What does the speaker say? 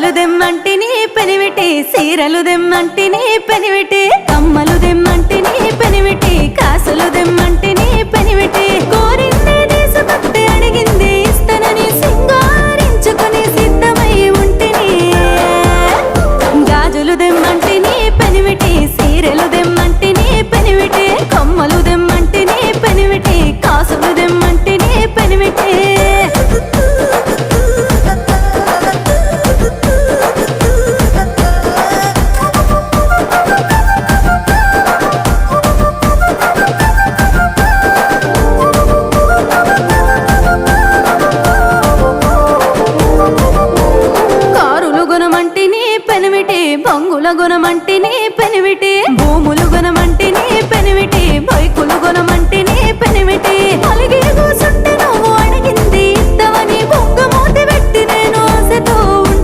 గాజులు దెమ్మంటిని పెనివిటి సీరలు దెమ్మంటిని పెనివిటి కమ్మలు దెమ్మంటిని పెనివిటి కాసులు దెమ్మంటిని పెనివిటి కోరిందే తీసుకొస్తే అడిగింది ఇస్తానని సింగారించుకొని సిద్ధమై ఉంటిని గాజులు దెమ్మంటిని పెనివిటి సీరలు దెమ్మంటిని పెనివిటి కమ్మలు దెమ్మంటిని పెనివిటి కాసులు దెమ్మంటిని పెనివిటి కారులు గుణమంటిని పెనివిటి బంగుల గుణమంటిని పెనివిటి